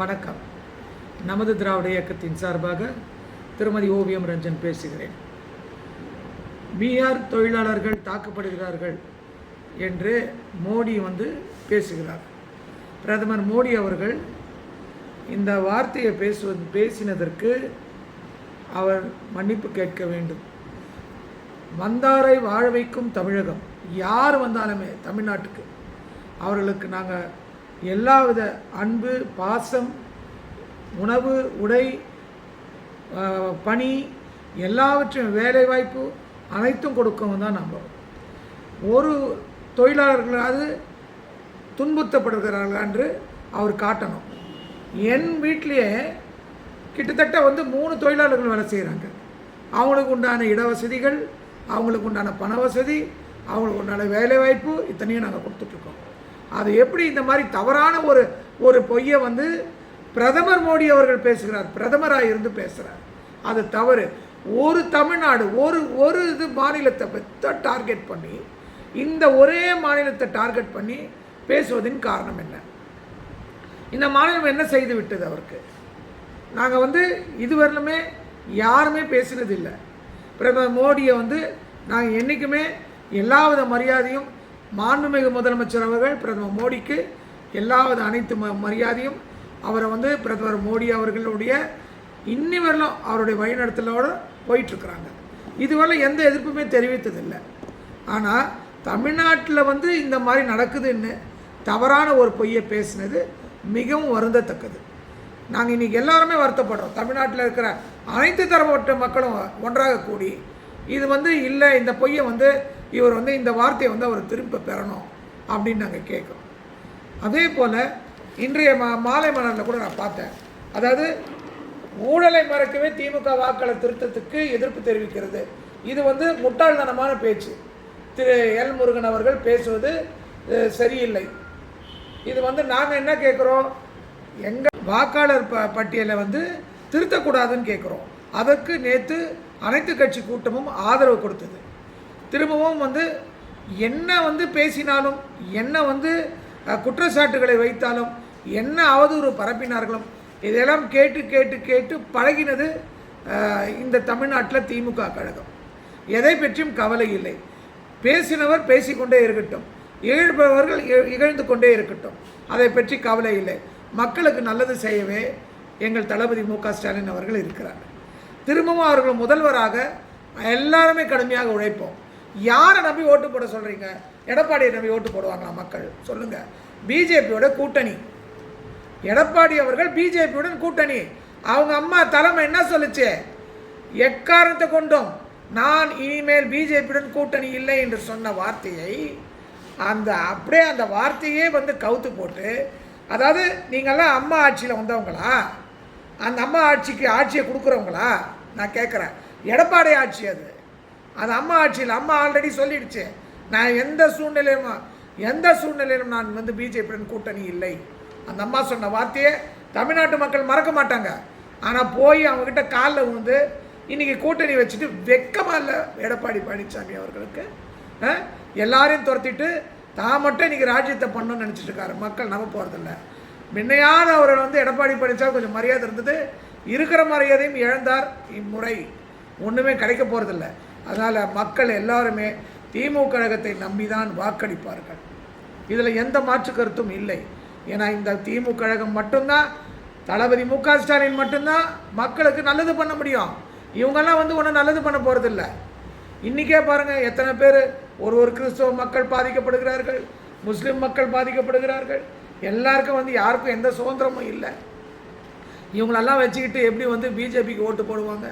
வணக்கம். நமது திராவிட இயக்கத்தின் சார்பாக திருமதி ஓவியம் ரஞ்சன் பேசுகிறேன். பீகார் தொழிலாளர்கள் தாக்கப்படுகிறார்கள் என்று மோடி பேசுகிறார். பிரதமர் மோடி அவர்கள் இந்த வார்த்தையை பேசினதற்கு அவர் மன்னிப்பு கேட்க வேண்டும். வந்தாரை வாழ வைக்கும் தமிழகம். யார் வந்தாலுமே தமிழ்நாட்டுக்கு அவர்களுக்கு நாங்கள் எல்லாவித அன்பு, பாசம், உணவு, உடை, பணி எல்லாவற்றையும் வேலைவாய்ப்பு அனைத்தும் கொடுக்கவும் தான் நம்புகிறோம். ஒரு தொழிலாளர்களாவது துன்புறுத்தப்படுகிறார்கள் என்று அவர் காட்டணும். என் வீட்டிலேயே கிட்டத்தட்ட 3 தொழிலாளர்கள் வேலை செய்கிறாங்க. அவங்களுக்கு உண்டான இடவசதிகள், அவங்களுக்கு உண்டான பண வசதி, அவங்களுக்கு உண்டான வேலைவாய்ப்பு இத்தனையும் நாங்கள் கொடுத்துட்ருக்கோம். அது எப்படி இந்த மாதிரி தவறான ஒரு பொய்யை பிரதமர் மோடி அவர்கள் பேசுகிறார், பிரதமராக இருந்து பேசுகிறார். அது தவறு. ஒரு தமிழ்நாடு ஒரு இது மாநிலத்தை டார்கெட் பண்ணி, இந்த ஒரே மாநிலத்தை டார்கெட் பண்ணி பேசுவதின் காரணம் என்ன? இந்த மாநிலம் என்ன செய்து விட்டது அவருக்கு? நாங்கள் இதுவரையிலுமே யாருமே பேசினதில்லை. பிரதமர் மோடியை நாங்கள் என்றைக்குமே எல்லாவித மரியாதையும், மாண்புமிகு முதலமைச்சர் அவர்கள் பிரதமர் மோடிக்கு எல்லாவித அனைத்து மரியாதையும், அவரை பிரதமர் மோடி அவர்களுடைய இன்னி வரலும் அவருடைய வழிநடத்தலோடு போயிட்டுருக்குறாங்க. இதுவரை எந்த எதிர்ப்புமே தெரிவித்ததில்லை. ஆனால் தமிழ்நாட்டில் இந்த மாதிரி நடக்குதுன்னு தவறான ஒரு பொய்யை பேசினது மிகவும் வருந்தத்தக்கது. நாங்கள் இன்றைக்கி எல்லாருமே வருத்தப்படுறோம். தமிழ்நாட்டில் இருக்கிற அனைத்து தரப்பட்ட மக்களும் ஒன்றாக கூடி இது இல்லை, இந்த பொய்யை இவர் இந்த வார்த்தையை அவர் திரும்ப பெறணும் அப்படின்னு நாங்கள் கேட்குறோம். அதே போல் இன்றைய மாலை மலரில் கூட நான் பார்த்தேன். அதாவது ஊழலை மறைக்கவே திமுக வாக்காளர் திருத்தத்துக்கு எதிர்ப்பு தெரிவிக்கிறது. இது முட்டாள்தனமான பேச்சு. திரு எல் முருகன் அவர்கள் பேசுவது சரியில்லை. இது நாங்கள் என்ன கேட்குறோம், எங்கள் வாக்காளர் பட்டியலை திருத்தக்கூடாதுன்னு கேட்குறோம். அதற்கு நேற்று அனைத்து கட்சி கூட்டமும் ஆதரவு கொடுத்தது. திரும்பவும் என்ன பேசினாலும், என்ன குற்றச்சாட்டுகளை வைத்தாலும், என்ன அவதூறு பரப்பினார்களும் இதெல்லாம் கேட்டு கேட்டு கேட்டு பழகினது இந்த தமிழ்நாட்டில் திமுக கழகம். எதை பற்றியும் கவலை இல்லை. பேசினவர் பேசிக்கொண்டே இருக்கட்டும், இகழ்பவர்கள் இகழ்ந்து கொண்டே இருக்கட்டும், அதை பற்றி கவலை இல்லை. மக்களுக்கு நல்லது செய்யவே எங்கள் தளபதி மு.க. ஸ்டாலின் அவர்கள் இருக்கிறார். திரும்பவும் அவர்கள் முதல்வராக எல்லாருமே கடுமையாக உழைப்போம். யாரை நம்பி ஓட்டு போட சொல்கிறீங்க? எடப்பாடியை நம்பி ஓட்டு போடுவாங்களா மக்கள்? சொல்லுங்கள். பிஜேபியோட கூட்டணி, எடப்பாடி அவர்கள் பிஜேபியுடன் கூட்டணி. அவங்க அம்மா தலைமை என்ன சொல்லுச்சு? எக்காரணத்தை கொண்டும் நான் இனிமேல் பிஜேபியுடன் கூட்டணி இல்லை என்று சொன்ன வார்த்தையை அப்படியே அந்த வார்த்தையே கவுத்து போட்டு, அதாவது நீங்கள்லாம் அம்மா ஆட்சியில் வந்தவங்களா? அந்த அம்மா ஆட்சியை கொடுக்குறவங்களா? நான் கேட்குறேன். எடப்பாடி ஆட்சி அது அம்மா ஆட்சியில். அம்மா ஆல்ரெடி சொல்லிடுச்சு, நான் எந்த சூழ்நிலையிலும் நான் பிஜேபியுடன் கூட்டணி இல்லை. அந்த அம்மா சொன்ன வார்த்தையை தமிழ்நாட்டு மக்கள் மறக்க மாட்டாங்க. ஆனால் போய் அவங்கக்கிட்ட காலில் இன்றைக்கி கூட்டணி வச்சுட்டு வெக்கமாக இல்லை எடப்பாடி பழனிசாமி அவர்களுக்கு? எல்லாரையும் துரத்திட்டு தான் மட்டும் இன்றைக்கி ராஜ்யத்தை பண்ணணும்னு நினச்சிட்டு இருக்காரு. மக்கள் நம்ப போகிறதில்ல. முன்னையான அவர் எடப்பாடி பழனிசாமி கொஞ்சம் மரியாதை இருந்தது, இருக்கிற மரியாதையும் இழந்தார். இம்முறை ஒன்றுமே கிடைக்க போகிறதில்ல. அதனால் மக்கள் எல்லாருமே திமுக கழகத்தை நம்பி தான் வாக்களிப்பார்கள். இதில் எந்த மாற்று கருத்தும் இல்லை. ஏன்னா இந்த திமுக கழகம் மட்டும்தான், தளபதி மு.க. ஸ்டாலின் மட்டும்தான் மக்களுக்கு நல்லது பண்ண முடியும். இவங்கெல்லாம் ஒன்றும் நல்லது பண்ண போகிறதில்ல. இன்றைக்கே பாருங்கள், எத்தனை பேர் ஒரு கிறிஸ்தவ மக்கள் பாதிக்கப்படுகிறார்கள், முஸ்லீம் மக்கள் பாதிக்கப்படுகிறார்கள். எல்லாருக்கும் யாருக்கும் எந்த சுதந்திரமும் இல்லை. இவங்களெல்லாம் வச்சுக்கிட்டு எப்படி பிஜேபிக்கு ஓட்டு போடுவாங்க?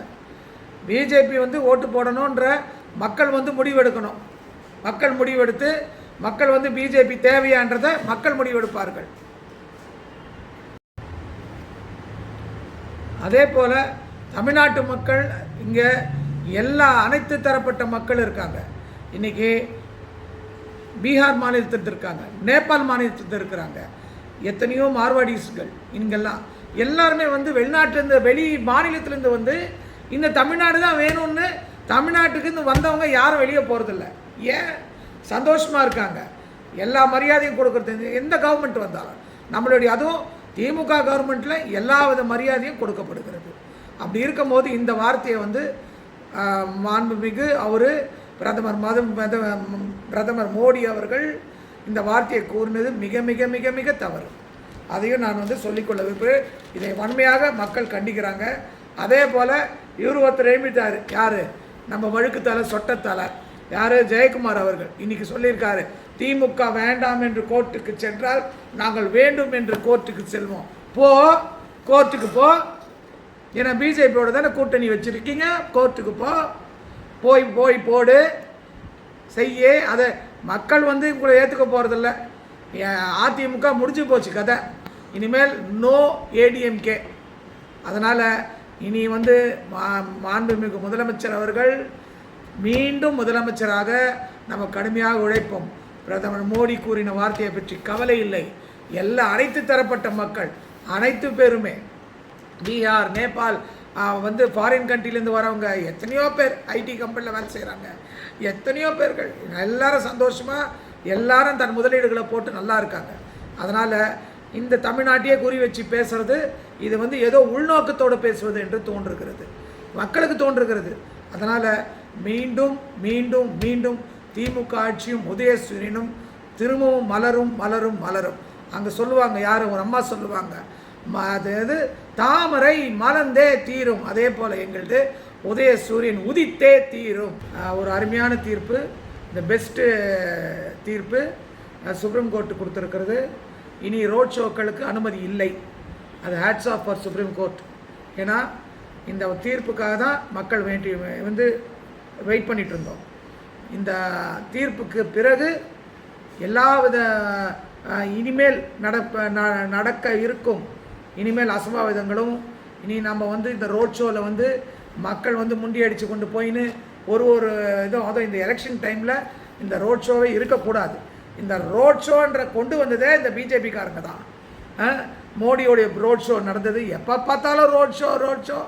பிஜேபி ஓட்டு போடணுன்ற மக்கள் முடிவெடுக்கணும். மக்கள் முடிவெடுத்து மக்கள் பிஜேபி தேவையான்றதை மக்கள் முடிவெடுப்பார்கள். அதே போல் தமிழ்நாட்டு மக்கள் இங்கே அனைத்து தரப்பட்ட மக்கள் இருக்காங்க. இன்றைக்கி பீகார் மாநிலத்தில் இருக்காங்க, நேபாள் மாநிலத்தில் இருக்கிறாங்க, எத்தனையோ மார்வாடிஸ்கள். இங்கெல்லாம் எல்லாருமே வெளிநாட்டிலேருந்து, வெளி மாநிலத்திலேருந்து இந்த தமிழ்நாடு தான் வேணும்னு தமிழ்நாட்டுக்கு வந்தவங்க யாரும் வெளியே போகிறதில்ல. ஏன்? சந்தோஷமாக இருக்காங்க. எல்லா மரியாதையும் கொடுக்குறது எந்த கவர்மெண்ட் வந்தாலும் நம்மளுடைய, அதுவும் திமுக கவர்மெண்ட்டில் எல்லா வித மரியாதையும் கொடுக்கப்படுகிறது. அப்படி இருக்கும்போது இந்த வார்த்தையை வந்து மாண்புமிகு அவர் பிரதமர் மோடி அவர்கள் இந்த வார்த்தையை கூறினது மிக மிக மிக மிக தவறு. அதையும் நான் வந்து சொல்லிக்கொள்ள விரும்புகிறேன். இதை வன்மையாக மக்கள் கண்டிக்கிறாங்க. அதே போல் இவர் ஒருத்தர் எழுப்பிட்டார், யார், நம்ம வழுக்குத்தலை சொட்டத்தலை யார், ஜெயக்குமார் அவர்கள் இன்றைக்கி சொல்லியிருக்காரு, திமுக வேண்டாம் என்று கோர்ட்டுக்கு சென்றால் நாங்கள் வேண்டும் என்று கோர்ட்டுக்கு செல்வோம். கோர்ட்டுக்கு போ, ஏன்னா பிஜேபியோட தானே கூட்டணி வச்சுருக்கீங்க, கோர்ட்டுக்கு போய் போடு செய்ய. அதை மக்கள் வந்து உங்களை ஏற்றுக்க போகிறதில்ல. அதிமுக முடிஞ்சு போச்சு கதை, இனிமேல் நோ ஏடிஎம்கே. அதனால் இனி வந்து மாண்புமிகு முதலமைச்சர் அவர்கள் மீண்டும் முதலமைச்சராக நம்ம கடுமையாக உழைப்போம். பிரதமர் மோடி கூறின வார்த்தையை பற்றி கவலை இல்லை. அனைத்து தரப்பட்ட மக்கள் அனைத்து பேருமே, பீகார், நேபாள், வந்து ஃபாரின் கண்ட்ரிலேருந்து வரவங்க எத்தனையோ பேர் ஐடி கம்பெனியில் வேலை செய்கிறாங்க, எத்தனையோ பேர்கள் எல்லாரும் சந்தோஷமாக எல்லாரும் தன் முதலீடுகளை போட்டு நல்லா இருக்காங்க. அதனால் இந்த தமிழ்நாட்டையே குறி வச்சு பேசுகிறது இது வந்து ஏதோ உள்நோக்கத்தோடு பேசுவது என்று தோன்றுகிறது, மக்களுக்கு தோன்றுகிறது. அதனால் மீண்டும் மீண்டும் மீண்டும் திமுக ஆட்சியும் உதயசூரியனும் திரும்பவும் மலரும் மலரும் மலரும். அங்கே சொல்லுவாங்க, யார், ஒரு அம்மா சொல்லுவாங்க, அது தாமரை மலர்ந்தே தீரும், அதே போல் எங்களது உதயசூரியன் உதித்தே தீரும். ஒரு அருமையான தீர்ப்பு, இந்த பெஸ்ட்டு தீர்ப்பு சுப்ரீம் கோர்ட்டு கொடுத்துருக்கிறது. இனி ரோட் ஷோக்களுக்கு அனுமதி இல்லை. அது hats off for Supreme Court. ஏன்னா இந்த தீர்ப்புக்காக தான் மக்கள் வந்து வெயிட் பண்ணிகிட்டு இருந்தோம். இந்த தீர்ப்புக்கு பிறகு எல்லாவித இனிமேல் நடக்க இருக்கும் இனிமேல் அசம்பாவிதங்களும், இனி நம்ம வந்து இந்த ரோட் ஷோவில் வந்து மக்கள் வந்து முண்டி அடித்து கொண்டு போயின்னு ஒரு இதுவும், அதுவும் இந்த எலெக்ஷன் டைமில் இந்த ரோட் ஷோவே இருக்கக்கூடாது. இந்த ரோட் ஷோன்ற கொண்டு வந்ததே இந்த பிஜேபிக்காரங்க தான். மோடியோடைய ரோட் ஷோ நடந்தது, எப்போ பார்த்தாலும் ரோட் ஷோ.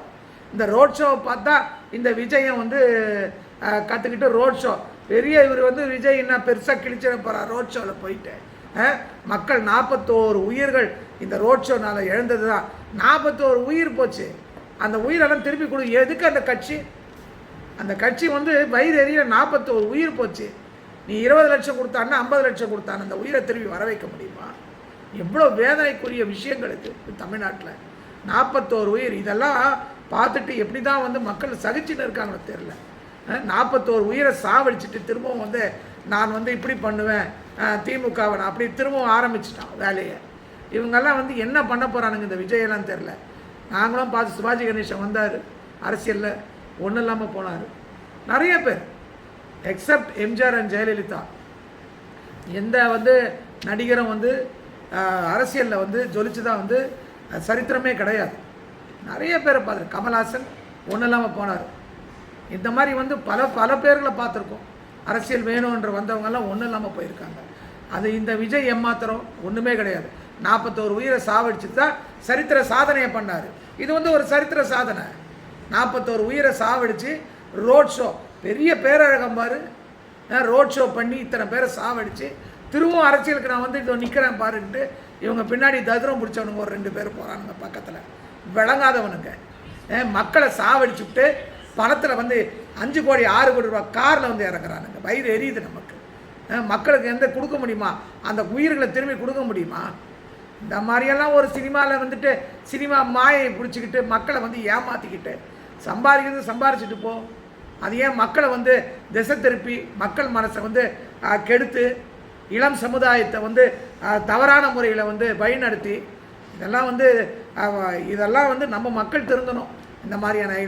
இந்த ரோட் ஷோவை பார்த்தா இந்த விஜயம் வந்து கற்றுக்கிட்டு ரோட் ஷோ பெரிய இவர் வந்து விஜய் என்ன பெருசாக கிழிச்சிட போகிறார் ரோட் ஷோவில் போயிட்டு. மக்கள் 41 உயிர்கள் இந்த ரோட் ஷோனால் இழந்தது தான். 41 உயிர் போச்சு. அந்த உயிரெல்லாம் திருப்பி கொடு. எதுக்கு அந்த கட்சி வந்து வயிறு எறிய 41 உயிர் போச்சு. நீ 20 லட்சம் கொடுத்தான்னா 50 லட்சம் கொடுத்தான்னு அந்த உயிரை திரும்பி வர வைக்க முடியுமா? எவ்வளோ வேதனைக்குரிய விஷயங்கள் இருக்குது தமிழ்நாட்டில். 41 உயிர், இதெல்லாம் பார்த்துட்டு எப்படி தான் வந்து மக்கள் சகிச்சுன்னு இருக்காங்கன்னு தெரில. 41 உயிரை சாவடிச்சுட்டு திரும்பவும் வந்து நான் வந்து இப்படி பண்ணுவேன், திமுகவை நான் அப்படி திரும்பவும் ஆரம்பிச்சிட்டான் வேலையை. இவங்கெல்லாம் வந்து என்ன பண்ண போகிறானுங்க இந்த விஜயெல்லாம் தெரில. நாங்களும் பார்த்து சிவாஜி கணேசன் வந்தார் அரசியலில், ஒன்றும் இல்லாமல் போனார். நிறைய பேர் எக்ஸப்ட் எம்ஜிஆர் அண்ட் ஜெயலலிதா, எந்த வந்து நடிகரும் வந்து அரசியலில் வந்து ஜொலிச்சுதான் வந்து சரித்திரமே கிடையாது. நிறைய பேரை பார்த்துரு. கமல்ஹாசன் ஒன்றும் இல்லாமல் போனார். இந்த மாதிரி வந்து பல பேர்களை பார்த்துருக்கோம். அரசியல் வேணுன்ற வந்தவங்கெல்லாம் ஒன்றும் இல்லாமல் போயிருக்காங்க. அது இந்த விஜய் ஏமாத்திரம் ஒன்றுமே கிடையாது. 41 உயிரை சாவடிச்சு தான் சரித்திர சாதனையை பண்ணார். இது வந்து ஒரு சரித்திர சாதனை. 41 உயிரை சாவடித்து ரோட் ஷோ, பெரிய பேரழகம் பாரு, ரோட் ஷோ பண்ணி இத்தனை பேரை சாவடித்து திரும்பவும் அரசியலுக்கு நான் வந்து இதோ நிற்கிறேன் பாருன்ட்டு இவங்க பின்னாடி ததிரம் பிடிச்சவனுங்க ஒரு 2 பேர் போகிறானுங்க பக்கத்தில், விளங்காதவனுங்க. மக்களை சாவடிச்சுட்டு பணத்தில் வந்து 5 கோடி 6 கோடி ரூபா காரில் வந்து இறங்குறானுங்க. வயிறு எரியுது நமக்கு. மக்களுக்கு எந்த கொடுக்க முடியுமா? அந்த உயிர்களை திரும்பி கொடுக்க முடியுமா? இந்த மாதிரியெல்லாம் ஒரு சினிமாவில் வந்துட்டு சினிமா மாயை பிடிச்சிக்கிட்டு மக்களை வந்து ஏமாற்றிக்கிட்டு சம்பாரிச்சிட்டு போ. அது ஏன் மக்களை வந்து திசை திருப்பி மக்கள் மனசை வந்து கெடுத்து இளம் சமுதாயத்தை வந்து தவறான முறையில் வந்து வழிநடத்தி இதெல்லாம் வந்து நம்ம மக்கள் திருந்தணும். இந்த மாதிரியான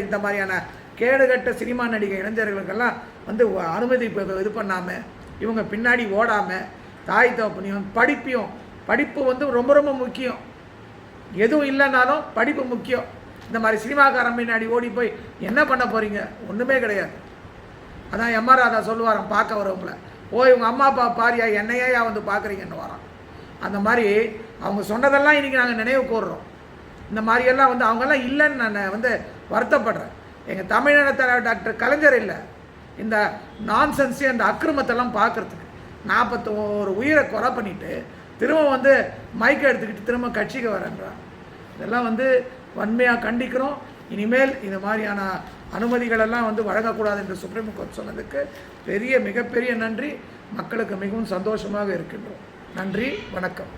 இந்த மாதிரியான கேடுகட்ட சினிமா நடிகை இளைஞர்களுக்கெல்லாம் வந்து அனுமதி இது பண்ணாமல் இவங்க பின்னாடி ஓடாமல் தாய் தகப்பனையும் படிப்பு வந்து ரொம்ப ரொம்ப முக்கியம். எதுவும் இல்லைனாலும் படிப்பு முக்கியம். இந்த மாதிரி சினிமாக்காரன் பின்னாடி ஓடி போய் என்ன பண்ண போகிறீங்க? ஒன்றுமே கிடையாது. அதான் எம்ஆர் ராதா சொல்லுவாராம் பார்க்க வரவங்கள, இவங்க அம்மா அப்பா பாரியா என்னையா வந்து பார்க்குறீங்கன்னு வரோம். அந்த மாதிரி அவங்க சொன்னதெல்லாம் இன்றைக்கி நாங்கள் நினைவு கூறுறோம். இந்த மாதிரியெல்லாம் வந்து அவங்கெல்லாம் இல்லைன்னு நான் வந்து வருத்தப்படுறேன். எங்கள் தமிழ்நாடு தலைவர் டாக்டர் கலைஞர் இல்லை இந்த நான்சென்ஸு அந்த அக்கிரமத்தெல்லாம் பார்க்குறதுக்கு. 41 உயிரை கொலை பண்ணிவிட்டு திரும்ப வந்து மைக்கை எடுத்துக்கிட்டு திரும்ப கட்சிக்கு வரேன்றான். இதெல்லாம் வந்து வன்மையாக கண்டிக்கிறோம். இனிமேல் இந்த மாதிரியான அனுமதிகளெல்லாம் வந்து வழங்கக்கூடாது என்று சுப்ரீம் கோர்ட் சொன்னதுக்கு மிகப்பெரிய நன்றி. மக்களுக்கு மிகவும் சந்தோஷமாக இருக்கின்றோம். நன்றி, வணக்கம்.